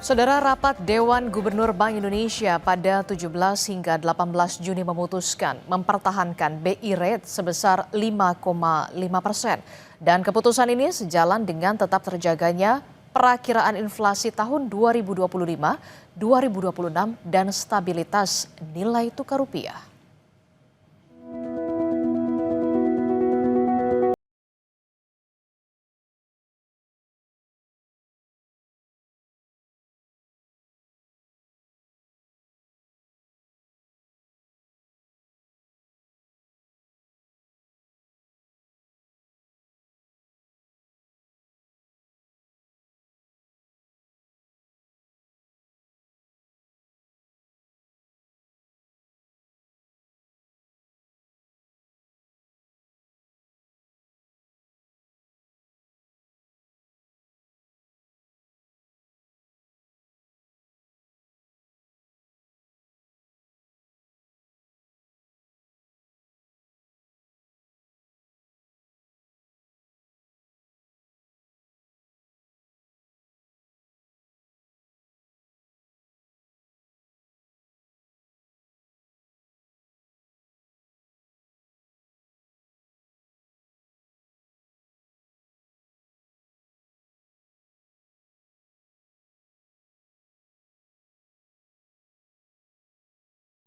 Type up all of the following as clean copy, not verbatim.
Saudara, rapat Dewan Gubernur Bank Indonesia pada 17 hingga 18 Juni memutuskan mempertahankan BI rate sebesar 5,5%. Dan keputusan ini sejalan dengan tetap terjaganya perakiraan inflasi tahun 2025, 2026 dan stabilitas nilai tukar rupiah.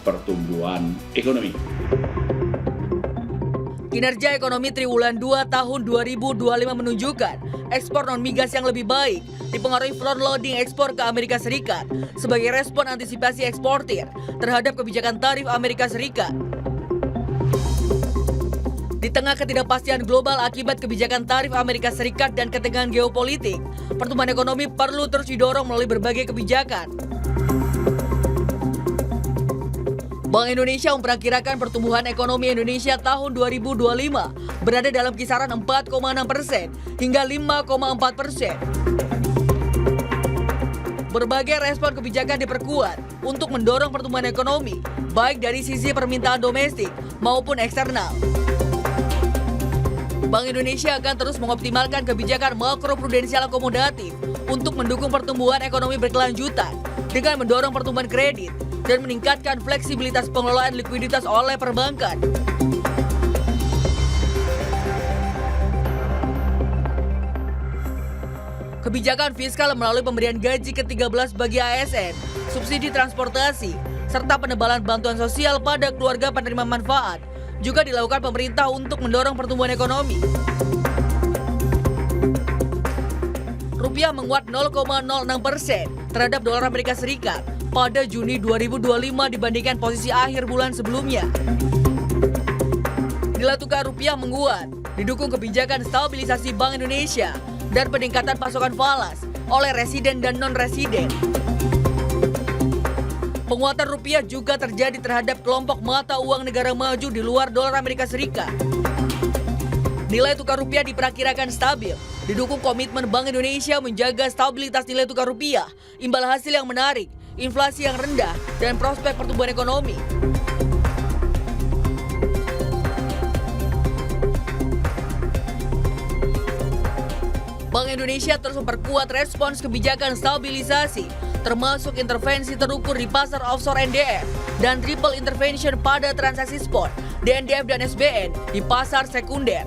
Pertumbuhan ekonomi. Kinerja ekonomi triwulan 2 tahun 2025 menunjukkan ekspor non-migas yang lebih baik dipengaruhi front-loading ekspor ke Amerika Serikat sebagai respon antisipasi eksportir terhadap kebijakan tarif Amerika Serikat. Di tengah ketidakpastian global akibat kebijakan tarif Amerika Serikat dan ketegangan geopolitik, pertumbuhan ekonomi perlu terus didorong melalui berbagai kebijakan. Bank Indonesia memperkirakan pertumbuhan ekonomi Indonesia tahun 2025 berada dalam kisaran 4,6% hingga 5,4%. Berbagai respon kebijakan diperkuat untuk mendorong pertumbuhan ekonomi, baik dari sisi permintaan domestik maupun eksternal. Bank Indonesia akan terus mengoptimalkan kebijakan makroprudensial akomodatif untuk mendukung pertumbuhan ekonomi berkelanjutan dengan mendorong pertumbuhan kredit dan meningkatkan fleksibilitas pengelolaan likuiditas oleh perbankan. Kebijakan fiskal melalui pemberian gaji ke-13 bagi ASN, subsidi transportasi, serta penebalan bantuan sosial pada keluarga penerima manfaat juga dilakukan pemerintah untuk mendorong pertumbuhan ekonomi. Rupiah menguat 0,06% terhadap dolar Amerika Serikat pada Juni 2025 dibandingkan posisi akhir bulan sebelumnya. Nilai tukar rupiah menguat, didukung kebijakan stabilisasi Bank Indonesia dan peningkatan pasokan falas oleh residen dan non-residen. Penguatan rupiah juga terjadi terhadap kelompok mata uang negara maju di luar dolar Amerika Serikat. Nilai tukar rupiah diperkirakan stabil, didukung komitmen Bank Indonesia menjaga stabilitas nilai tukar rupiah, imbal hasil yang menarik, inflasi yang rendah, dan prospek pertumbuhan ekonomi. Bank Indonesia terus memperkuat respons kebijakan stabilisasi, termasuk intervensi terukur di pasar offshore NDF dan triple intervention pada transaksi spot, DNDF dan SBN di pasar sekunder.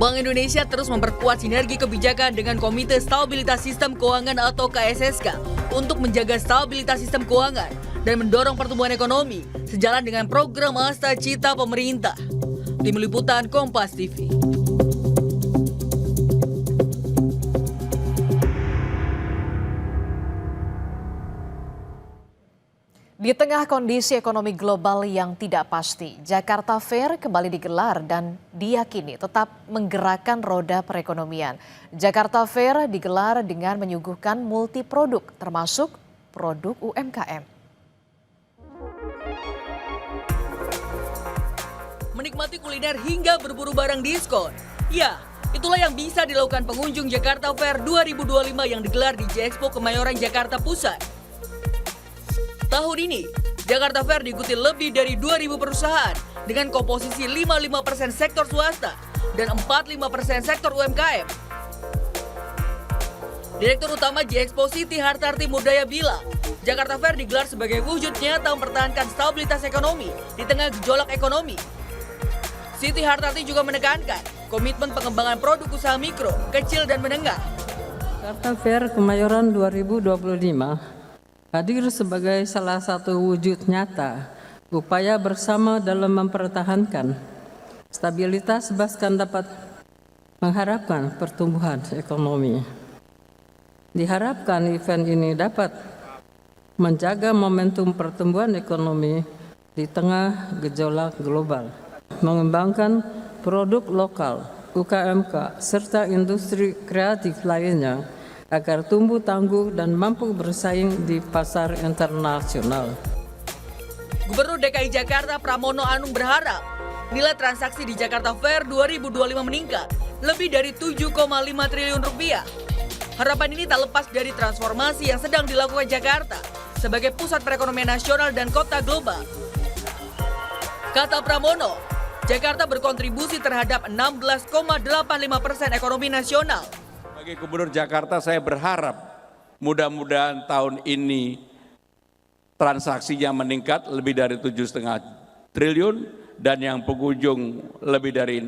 Bank Indonesia terus memperkuat sinergi kebijakan dengan Komite Stabilitas Sistem Keuangan atau KSSK untuk menjaga stabilitas sistem keuangan dan mendorong pertumbuhan ekonomi sejalan dengan program Asta Cita pemerintah. Tim Liputan Kompas TV. Di tengah kondisi ekonomi global yang tidak pasti, Jakarta Fair kembali digelar dan diyakini tetap menggerakkan roda perekonomian. Jakarta Fair digelar dengan menyuguhkan multi produk, termasuk produk UMKM. Menikmati kuliner hingga berburu barang diskon. Ya, itulah yang bisa dilakukan pengunjung Jakarta Fair 2025 yang digelar di J-Expo Kemayoran, Jakarta Pusat. Tahun ini, Jakarta Fair diikuti lebih dari 2.000 perusahaan dengan komposisi 55% sektor swasta dan 45% sektor UMKM. Direktur Utama J-Expo Siti Hartarti Murdaya bilang, Jakarta Fair digelar sebagai wujud nyata mempertahankan stabilitas ekonomi di tengah gejolak ekonomi. Siti Hartarti juga menekankan komitmen pengembangan produk usaha mikro, kecil, dan menengah. Jakarta Fair Kemayoran 2025 hadir sebagai salah satu wujud nyata upaya bersama dalam mempertahankan stabilitas bahkan dapat mengharapkan pertumbuhan ekonomi. Diharapkan event ini dapat menjaga momentum pertumbuhan ekonomi di tengah gejolak global, mengembangkan produk lokal, UKMK, serta industri kreatif lainnya agar tumbuh tangguh dan mampu bersaing di pasar internasional. Gubernur DKI Jakarta Pramono Anung berharap nilai transaksi di Jakarta Fair 2025 meningkat lebih dari 7,5 triliun rupiah. Harapan ini tak lepas dari transformasi yang sedang dilakukan Jakarta sebagai pusat perekonomian nasional dan kota global. Kata Pramono, Jakarta berkontribusi terhadap 16,85% ekonomi nasional. Sebagai Gubernur Jakarta, saya berharap mudah-mudahan tahun ini transaksinya meningkat lebih dari 7,5 triliun dan yang pengunjung lebih dari